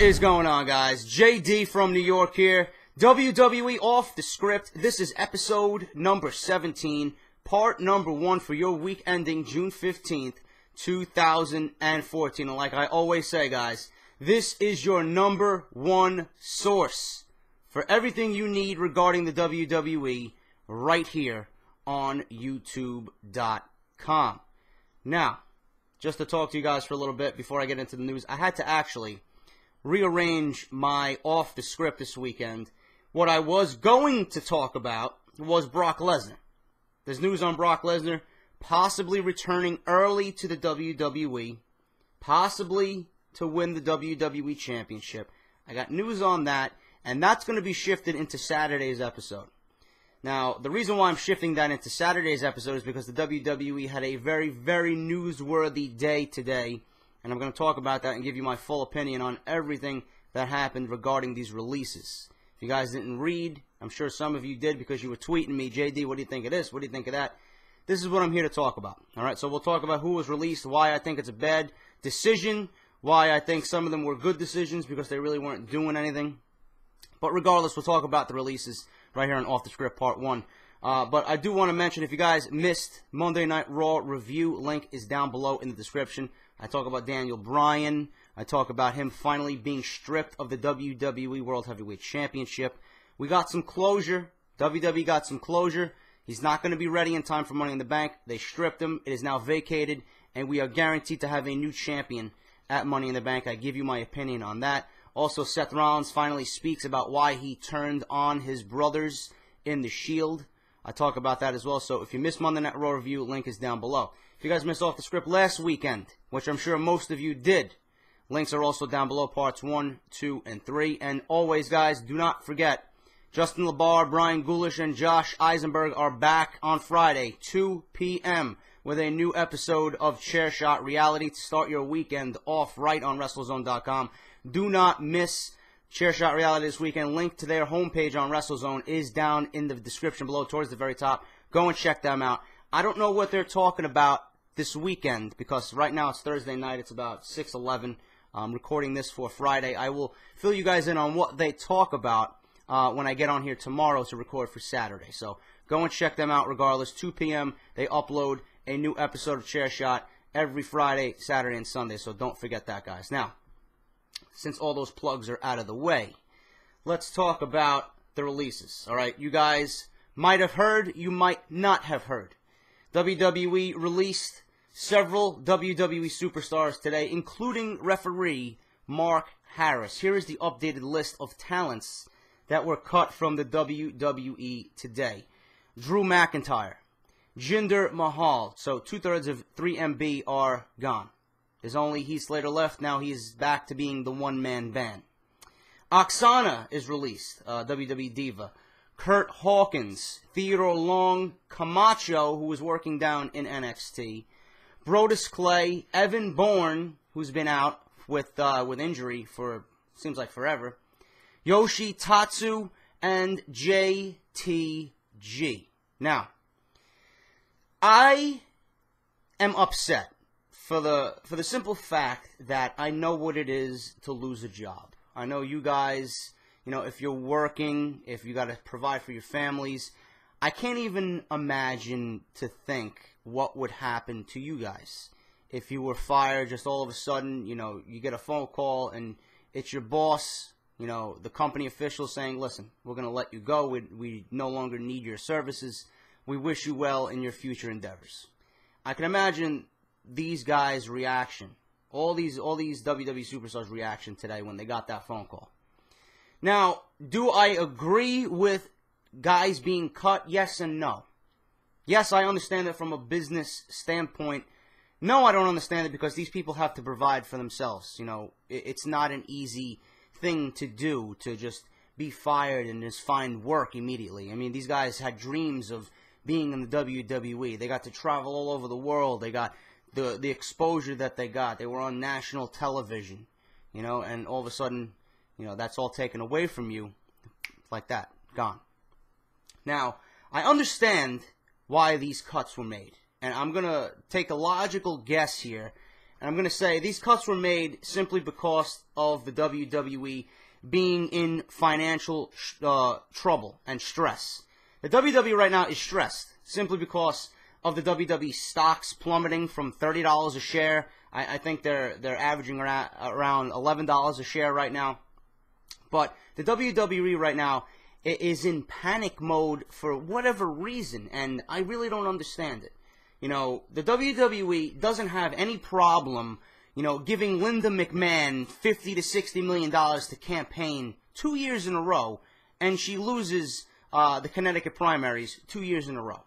is going on, guys? JD from New York here. WWE Off The Script. This is episode number 17, part number 1 for your week ending June 15th, 2014. And like I always say, guys, this is your number one source for everything you need regarding the WWE right here on YouTube.com. Now, just to talk to you guys for a little bit before I get into the news, I had to actually rearrange my Off The Script this weekend. What I was going to talk about was Brock Lesnar. There's news on Brock Lesnar possibly returning early to the WWE, possibly to win the WWE Championship. I got news on that, and that's going to be shifted into Saturday's episode. Now, the reason why I'm shifting that into Saturday's episode is because the WWE had a very, very newsworthy day today, and I'm going to talk about that and give you my full opinion on everything that happened regarding these releases. If you guys didn't read, I'm sure some of you did because you were tweeting me, JD, what do you think of this? What do you think of that? This is what I'm here to talk about. Alright, so we'll talk about who was released, why I think it's a bad decision, why I think some of them were good decisions because they really weren't doing anything. But regardless, we'll talk about the releases right here on Off The Script Part 1. But I do want to mention, if you guys missed Monday Night Raw review, link is down below in the description. I talk about Daniel Bryan. I talk about him finally being stripped of the WWE World Heavyweight Championship. We got some closure. WWE got some closure. He's not going to be ready in time for Money in the Bank. They stripped him. It is now vacated, and we are guaranteed to have a new champion at Money in the Bank. I give you my opinion on that. Also, Seth Rollins finally speaks about why he turned on his brothers in the Shield. I talk about that as well. So if you missed Monday Night Raw review, link is down below. If you guys missed Off The Script last weekend, which I'm sure most of you did, links are also down below, parts 1, 2, and 3. And always, guys, do not forget, Justin LaBar, Brian Gulish, and Josh Eisenberg are back on Friday, 2 p.m., with a new episode of Chairshot Reality to start your weekend off right on WrestleZone.com. Do not miss Chairshot Reality this weekend. Link to their homepage on WrestleZone is down in the description below towards the very top. Go and check them out. I don't know what they're talking about this weekend because right now it's Thursday night. It's about 6:11. I'm recording this for Friday. I will fill you guys in on what they talk about when I get on here tomorrow to record for Saturday. So go and check them out regardless. 2 p.m. they upload a new episode of Chairshot every Friday, Saturday, and Sunday. So don't forget that, guys. Now, since all those plugs are out of the way, let's talk about the releases. All right, you guys might have heard, you might not have heard. WWE released several WWE superstars today, including referee Mark Harris. Here is the updated list of talents that were cut from the WWE today. Drew McIntyre, Jinder Mahal, so 2/3 of 3MB are gone. There's only Heath Slater left. Now he's back to being the one-man band. Oksana is released, WWE Diva. Kurt Hawkins, Theodore Long, Camacho, who was working down in NXT. Brodus Clay, Evan Bourne, who's been out with injury for, seems like forever. Yoshi Tatsu, and JTG. Now, I am upset for the simple fact that I know what it is to lose a job. I know you guys, you know, if you're working, if you got to provide for your families, I can't even imagine to think what would happen to you guys if you were fired just all of a sudden. You know, you get a phone call and it's your boss, you know, the company official saying, listen, we're going to let you go. We no longer need your services. We wish you well in your future endeavors. I can imagine these guys' reaction, all these WWE superstars' reaction today when they got that phone call. Now, do I agree with guys being cut? Yes and no. Yes, I understand it from a business standpoint. No, I don't understand it because these people have to provide for themselves. You know, it's not an easy thing to do to just be fired and just find work immediately. I mean, these guys had dreams of being in the WWE. They got to travel all over the world. They got the exposure that they got. They were on national television, you know, and all of a sudden, you know, that's all taken away from you like that, gone. Now, I understand why these cuts were made, and I'm going to take a logical guess here, And I'm going to say these cuts were made simply because of the WWE being in financial trouble and stress. The WWE right now is stressed simply because of the WWE stocks plummeting from $30 a share. I think they're averaging around $11 a share right now. But the WWE right now is in panic mode for whatever reason, and I really don't understand it. You know, the WWE doesn't have any problem, you know, giving Linda McMahon $50 to $60 million to campaign 2 years in a row, and she loses the Connecticut primaries 2 years in a row.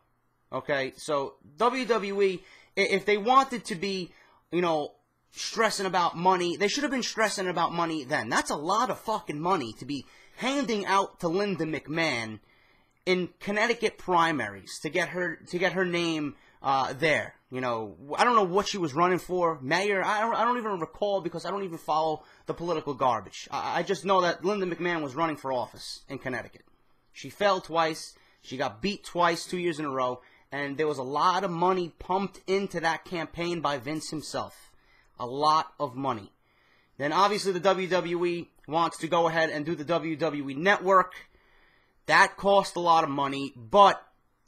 Okay, so WWE, if they wanted to be, you know, stressing about money, they should have been stressing about money then. That's a lot of fucking money to be handing out to Linda McMahon in Connecticut primaries to get her name there. You know, I don't know what she was running for, mayor. I don't even recall because I don't even follow the political garbage. I just know that Linda McMahon was running for office in Connecticut. She fell twice. She got beat twice, 2 years in a row. And there was a lot of money pumped into that campaign by Vince himself. A lot of money. Then obviously the WWE wants to go ahead and do the WWE Network. That cost a lot of money. But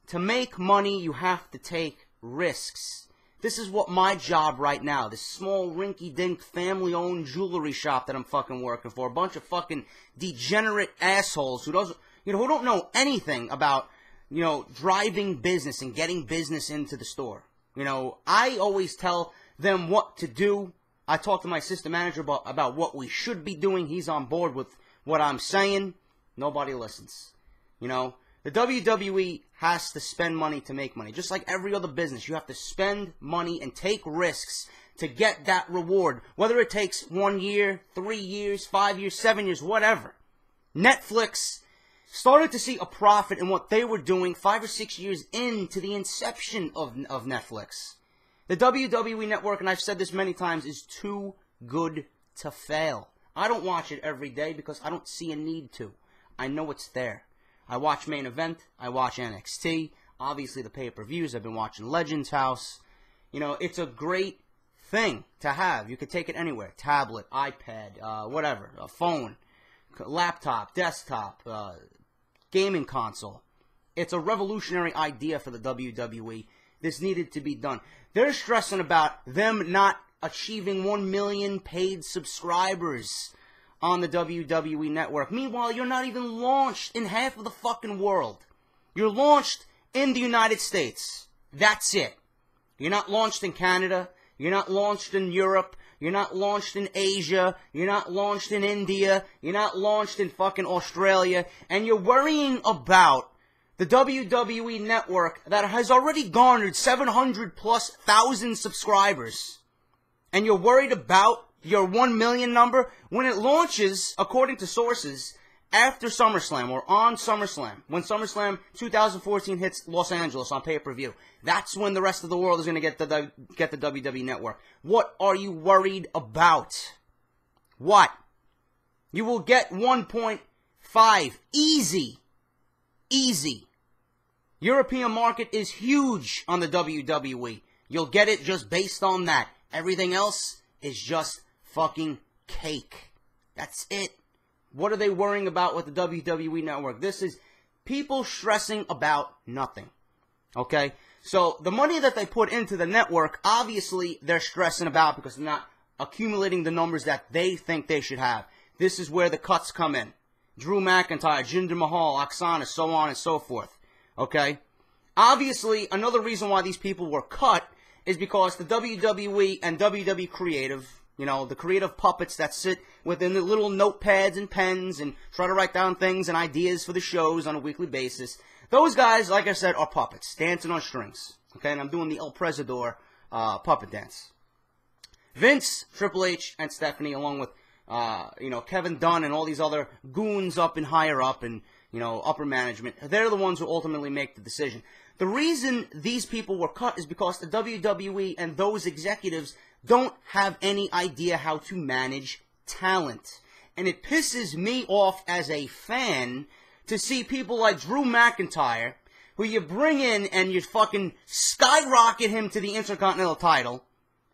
to make money, you have to take risks. This is what my job right now, this small rinky-dink family-owned jewelry shop that I'm fucking working for. A bunch of fucking degenerate assholes who don't know anything about, you know, driving business and getting business into the store. You know, I always tell them what to do. I talk to my assistant manager about what we should be doing. He's on board with what I'm saying. Nobody listens. You know, the WWE has to spend money to make money. Just like every other business, you have to spend money and take risks to get that reward. Whether it takes 1 year, 3 years, 5 years, 7 years, whatever. Netflix started to see a profit in what they were doing 5 or 6 years into the inception of Netflix. The WWE Network, and I've said this many times, is too good to fail. I don't watch it every day because I don't see a need to. I know it's there. I watch Main Event. I watch NXT. Obviously, the pay-per-views. I've been watching Legends House. You know, it's a great thing to have. You could take it anywhere. Tablet, iPad, whatever. A phone, laptop, desktop, gaming console. It's a revolutionary idea for the WWE. This needed to be done. They're stressing about them not achieving 1 million paid subscribers on the WWE Network. Meanwhile, you're not even launched in half of the fucking world. You're launched in the United States. That's it. You're not launched in Canada. You're not launched in Europe. You're not launched in Asia. You're not launched in India. You're not launched in fucking Australia. And you're worrying about the WWE Network that has already garnered 700,000+ subscribers. And you're worried about your 1 million number when it launches, according to sources, after SummerSlam or on SummerSlam. When SummerSlam 2014 hits Los Angeles on pay-per-view. That's when the rest of the world is going to get the WWE Network. What are you worried about? What? You will get 1.5. Easy. Easy. European market is huge on the WWE. You'll get it just based on that. Everything else is just fucking cake. That's it. What are they worrying about with the WWE Network? This is people stressing about nothing. Okay? So, the money that they put into the network, obviously, they're stressing about because they're not accumulating the numbers that they think they should have. This is where the cuts come in. Drew McIntyre, Jinder Mahal, Oksana, so on and so forth. Okay? Obviously, another reason why these people were cut is because the WWE and WWE Creative, you know, the creative puppets that sit within the little notepads and pens and try to write down things and ideas for the shows on a weekly basis. Those guys, like I said, are puppets, dancing on strings. Okay, and I'm doing the El Prezador puppet dance. Vince, Triple H, and Stephanie, along with, you know, Kevin Dunn and all these other goons up and higher up and, you know, upper management, they're the ones who ultimately make the decision. The reason these people were cut is because the WWE and those executives don't have any idea how to manage talent. And it pisses me off as a fan to see people like Drew McIntyre, who you bring in and you fucking skyrocket him to the Intercontinental title,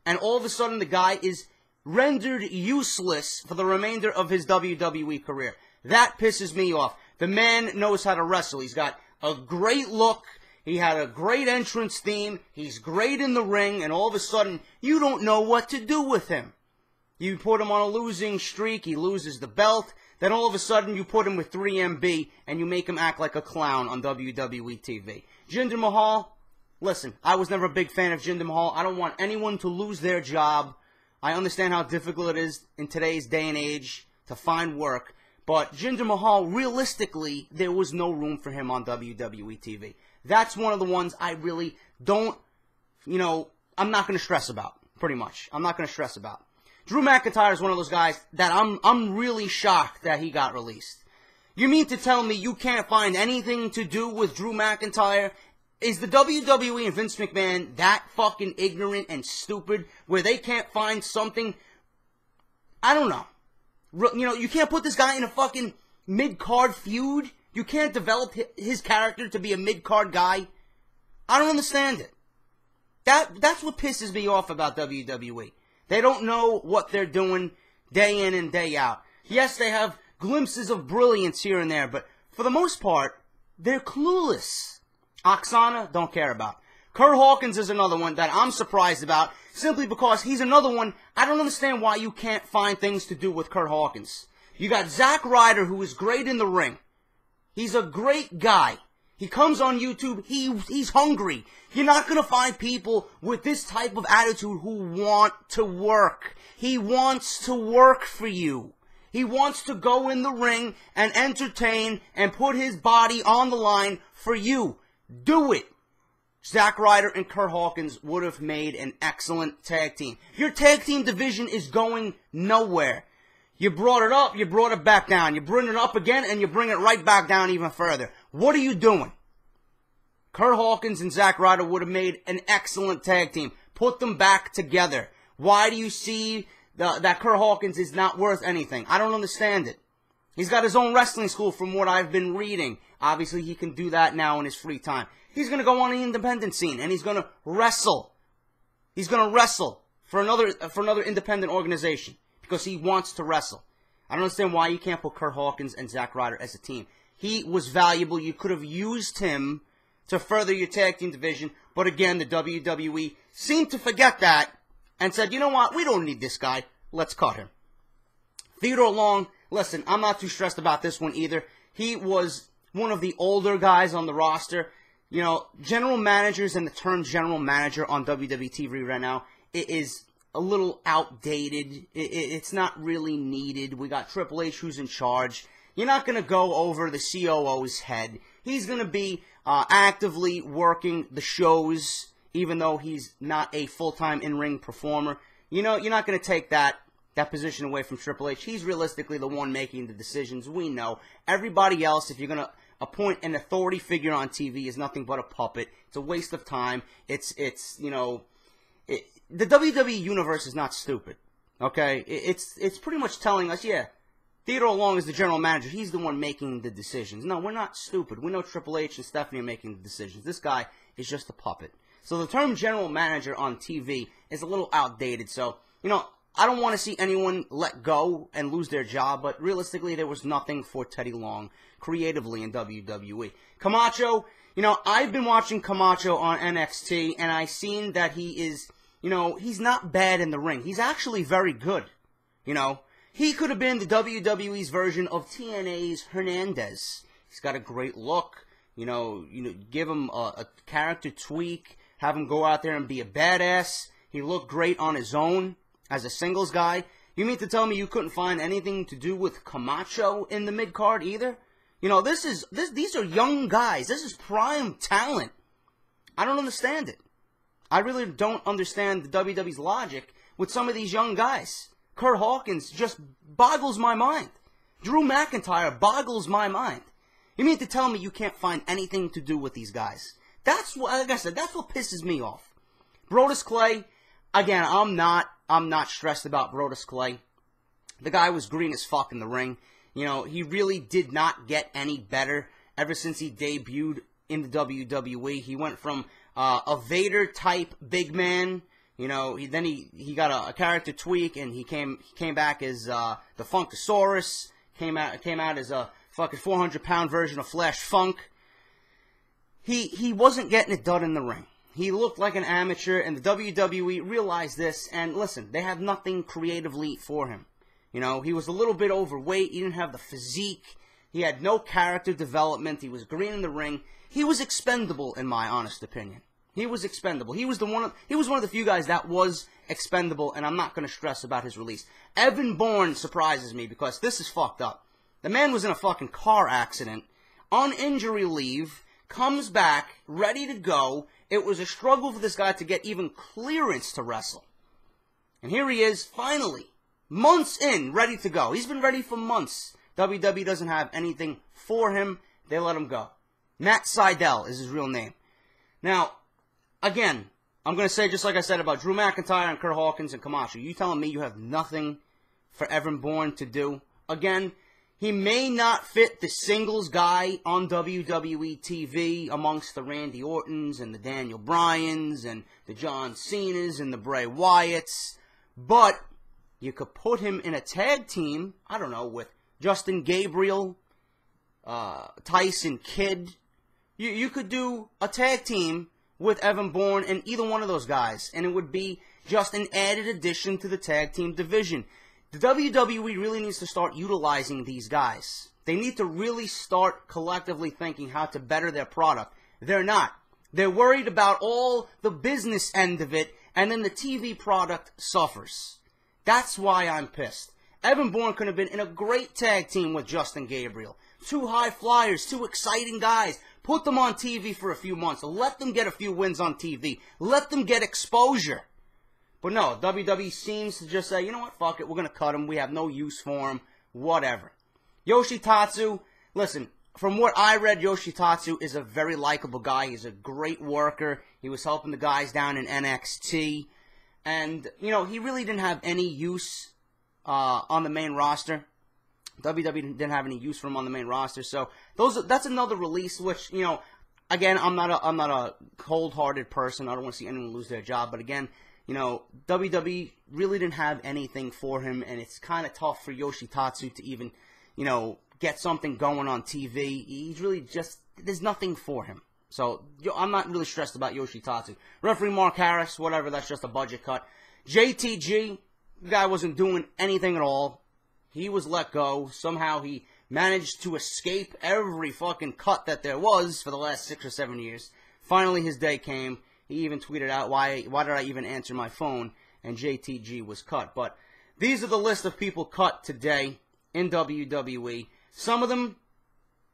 and all of a sudden the guy is rendered useless for the remainder of his WWE career. That pisses me off. The man knows how to wrestle. He's got a great look. He had a great entrance theme. He's great in the ring, and all of a sudden, you don't know what to do with him. You put him on a losing streak, he loses the belt, then all of a sudden you put him with 3MB, and you make him act like a clown on WWE TV. Jinder Mahal, listen, I was never a big fan of Jinder Mahal. I don't want anyone to lose their job. I understand how difficult it is in today's day and age to find work, but Jinder Mahal, realistically, there was no room for him on WWE TV. That's one of the ones I really don't, I'm not going to stress about, pretty much. I'm not going to stress about. Drew McIntyre is one of those guys that I'm really shocked that he got released. You mean to tell me you can't find anything to do with Drew McIntyre? Is the WWE and Vince McMahon that fucking ignorant and stupid where they can't find something? I don't know. You can't put this guy in a fucking mid-card feud? You can't develop his character to be a mid-card guy? I don't understand it. That's what pisses me off about WWE. They don't know what they're doing day in and day out. Yes, they have glimpses of brilliance here and there, but for the most part, they're clueless. Oksana, don't care about. Kurt Hawkins is another one that I'm surprised about, simply because he's another one. I don't understand why you can't find things to do with Kurt Hawkins. You got Zack Ryder, who is great in the ring. He's a great guy. He comes on YouTube. He's hungry. You're not going to find people with this type of attitude who want to work. He wants to work for you. He wants to go in the ring and entertain and put his body on the line for you. Do it. Zack Ryder and Kurt Hawkins would have made an excellent tag team. Your tag team division is going nowhere. You brought it up, you brought it back down. You bring it up again, and you bring it right back down even further. What are you doing? Kurt Hawkins and Zack Ryder would have made an excellent tag team. Put them back together. Why do you see that Kurt Hawkins is not worth anything? I don't understand it. He's got his own wrestling school from what I've been reading. Obviously, he can do that now in his free time. He's going to go on the independent scene, and he's going to wrestle. He's going to wrestle for another independent organization because he wants to wrestle. I don't understand why you can't put Kurt Hawkins and Zack Ryder as a team. He was valuable. You could have used him to further your tag team division, but again, the WWE seemed to forget that and said, you know what, we don't need this guy. Let's cut him. Theodore Long, listen, I'm not too stressed about this one either. He was one of the older guys on the roster. General managers and the term general manager on WWE TV right now, it is a little outdated. It's not really needed. We got Triple H who's in charge. You're not going to go over the COO's head. He's going to be actively working the shows, even though he's not a full-time in-ring performer. You're not going to take that position away from Triple H. He's realistically the one making the decisions. We know. Everybody else, if you're going to appoint an authority figure on TV, is nothing but a puppet. It's a waste of time. The WWE universe is not stupid, okay? It's pretty much telling us, yeah, Theodore Long is the general manager. He's the one making the decisions. No, we're not stupid. We know Triple H and Stephanie are making the decisions. This guy is just a puppet. So the term general manager on TV is a little outdated. So, I don't want to see anyone let go and lose their job, but realistically, there was nothing for Teddy Long creatively in WWE. Camacho, I've been watching Camacho on NXT, and I've seen that he is, he's not bad in the ring. He's actually very good, He could have been the WWE's version of TNA's Hernandez. He's got a great look, give him a character tweak, have him go out there and be a badass. He looked great on his own as a singles guy. You mean to tell me you couldn't find anything to do with Camacho in the mid-card either? These are young guys. This is prime talent. I don't understand it. I really don't understand the WWE's logic with some of these young guys. Kurt Hawkins just boggles my mind. Drew McIntyre boggles my mind. You mean to tell me you can't find anything to do with these guys? That's what, like I said, that's what pisses me off. Brodus Clay, again, I'm not stressed about Brodus Clay. The guy was green as fuck in the ring. He really did not get any better ever since he debuted in the WWE. He went from a Vader-type big man You know, he got a character tweak, and he came back as the Funkasaurus. Came out as a fucking 400-pound version of Flash Funk. He wasn't getting it done in the ring. He looked like an amateur, and the WWE realized this. And listen, they have nothing creatively for him. You know, he was a little bit overweight. He didn't have the physique. He had no character development. He was green in the ring. He was expendable, in my honest opinion. He was expendable. He was one of the few guys that was expendable, and I'm not going to stress about his release. Evan Bourne surprises me because this is fucked up. The man was in a fucking car accident, on injury leave, comes back, ready to go. It was a struggle for this guy to get even clearance to wrestle. And here he is, finally, months in, ready to go. He's been ready for months. WWE doesn't have anything for him. They let him go. Matt Sydal is his real name. Now, again, I'm going to say just like I said about Drew McIntyre and Kurt Hawkins and Camacho. You telling me you have nothing for Evan Bourne to do? Again, he may not fit the singles guy on WWE TV amongst the Randy Ortons and the Daniel Bryans and the John Cenas and the Bray Wyatts, but you could put him in a tag team, I don't know, with Justin Gabriel, Tyson Kidd. You could do a tag team with Evan Bourne and either one of those guys, and it would be just an added addition to the tag team division. The WWE really needs to start utilizing these guys. They need to really start collectively thinking how to better their product. They're not. They're worried about all the business end of it, and then the TV product suffers. That's why I'm pissed. Evan Bourne could have been in a great tag team with Justin Gabriel. Two high flyers, two exciting guys. Put them on TV for a few months. Let them get a few wins on TV. Let them get exposure. But no, WWE seems to just say, you know what, fuck it, we're going to cut him. We have no use for him. Whatever. Yoshitatsu, listen, from what I read, Yoshitatsu is a very likable guy. He's a great worker. He was helping the guys down in NXT. And, you know, he really didn't have any use on the main roster. WWE didn't have any use for him on the main roster, so that's another release. Which, you know, again, I'm not a cold-hearted person. I don't want to see anyone lose their job, but again, you know, WWE really didn't have anything for him, and it's kind of tough for Yoshitatsu to even, you know, get something going on TV. He's really just there's nothing for him. So I'm not really stressed about Yoshitatsu. Referee Mark Harris, whatever. That's just a budget cut. JTG, the guy wasn't doing anything at all. He was let go. Somehow he managed to escape every fucking cut that there was for the last 6 or 7 years. Finally, his day came. He even tweeted out, why did I even answer my phone? And JTG was cut. But these are the list of people cut today in WWE. Some of them,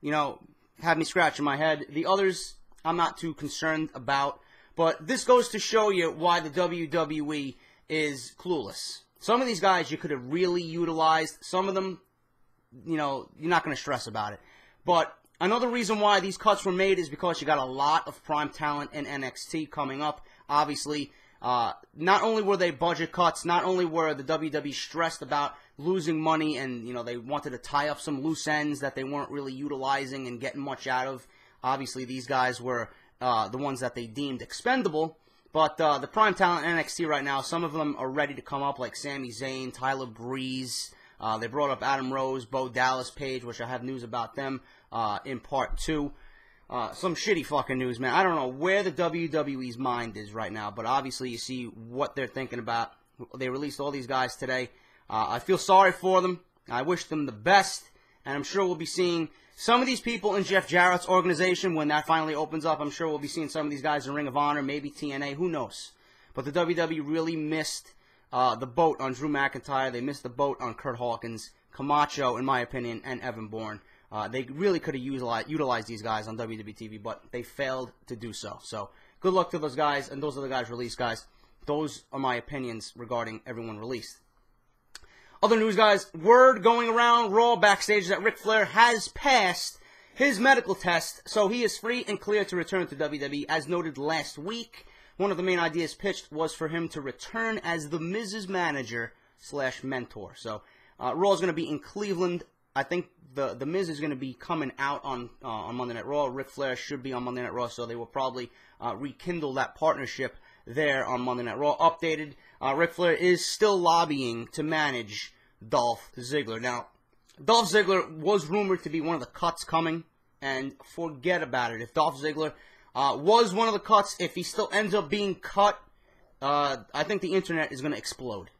you know, have me scratching my head. The others, I'm not too concerned about. But this goes to show you why the WWE is clueless. Some of these guys you could have really utilized. Some of them, you know, you're not going to stress about it. But another reason why these cuts were made is because you got a lot of prime talent in NXT coming up. Obviously, not only were they budget cuts, not only were the WWE stressed about losing money and, you know, they wanted to tie up some loose ends that they weren't really utilizing and getting much out of. Obviously, these guys were the ones that they deemed expendable. But the prime talent in NXT right now, some of them are ready to come up, like Sami Zayn, Tyler Breeze. They brought up Adam Rose, Bo Dallas Page, which I have news about them in part 2. Some shitty fucking news, man. I don't know where the WWE's mind is right now, but obviously you see what they're thinking about. They released all these guys today. I feel sorry for them. I wish them the best, and I'm sure we'll be seeing some of these people in Jeff Jarrett's organization when that finally opens up. I'm sure we'll be seeing some of these guys in Ring of Honor, maybe TNA, who knows. But the WWE really missed the boat on Drew McIntyre. They missed the boat on Kurt Hawkins, Camacho, in my opinion, and Evan Bourne. They really could have utilized these guys on WWE TV, but they failed to do so. So good luck to those guys, and those are the guys released, guys. Those are my opinions regarding everyone released. Other news, guys, word going around Raw backstage that Ric Flair has passed his medical test, so he is free and clear to return to WWE. As noted last week, one of the main ideas pitched was for him to return as The Miz's manager / mentor. So Raw is going to be in Cleveland. I think the Miz is going to be coming out on Monday Night Raw. Ric Flair should be on Monday Night Raw, so they will probably rekindle that partnership there on Monday Night Raw. Updated, Ric Flair is still lobbying to manage Dolph Ziggler. Now, Dolph Ziggler was rumored to be one of the cuts coming, and forget about it. If Dolph Ziggler was one of the cuts, if he still ends up being cut, I think the internet is going to explode.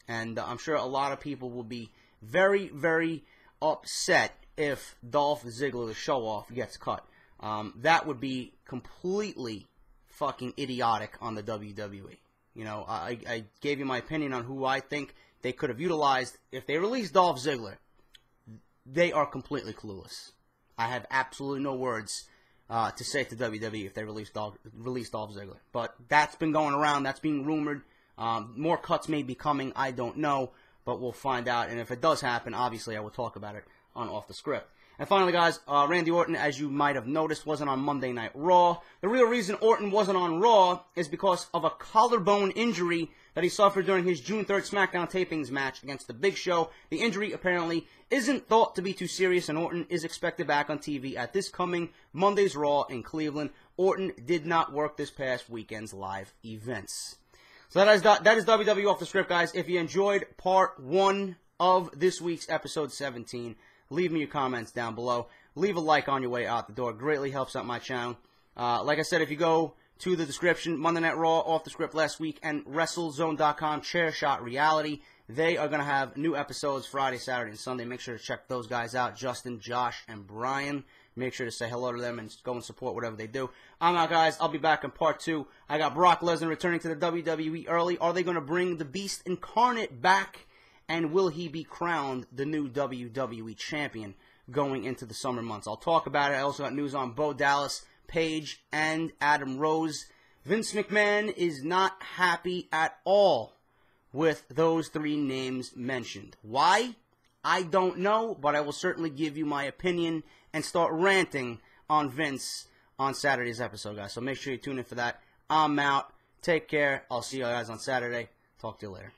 And I'm sure a lot of people will be very, very upset if Dolph Ziggler, the show-off, gets cut. That would be completely fucking idiotic on the WWE. You know, I gave you my opinion on who I think they could have utilized. If they released Dolph Ziggler, they are completely clueless. I have absolutely no words to say to WWE if they release Dolph Ziggler. But that's been going around. That's being rumored. More cuts may be coming. I don't know. But we'll find out. And if it does happen, obviously I will talk about it on Off The Script. And finally, guys, Randy Orton, as you might have noticed, wasn't on Monday Night Raw. The real reason Orton wasn't on Raw is because of a collarbone injury that he suffered during his June 3rd SmackDown tapings match against The Big Show. The injury apparently isn't thought to be too serious, and Orton is expected back on TV at this coming Monday's Raw in Cleveland. Orton did not work this past weekend's live events. So that is WWE Off The Script, guys. If you enjoyed part 1 of this week's episode 17, leave me your comments down below. Leave a like on your way out the door. Greatly helps out my channel. Like I said, if you go to the description, Monday Night Raw, Off The Script last week, and WrestleZone.com, Chairshot Reality, they are going to have new episodes Friday, Saturday, and Sunday. Make sure to check those guys out, Justin, Josh, and Brian. Make sure to say hello to them and go and support whatever they do. I'm out, guys. I'll be back in part 2. I got Brock Lesnar returning to the WWE early. Are they going to bring the Beast Incarnate back? And will he be crowned the new WWE Champion going into the summer months? I'll talk about it. I also got news on Bo Dallas, Paige, and Adam Rose. Vince McMahon is not happy at all with those 3 names mentioned. Why? I don't know, but I will certainly give you my opinion and start ranting on Vince on Saturday's episode, guys. So make sure you tune in for that. I'm out. Take care. I'll see you guys on Saturday. Talk to you later.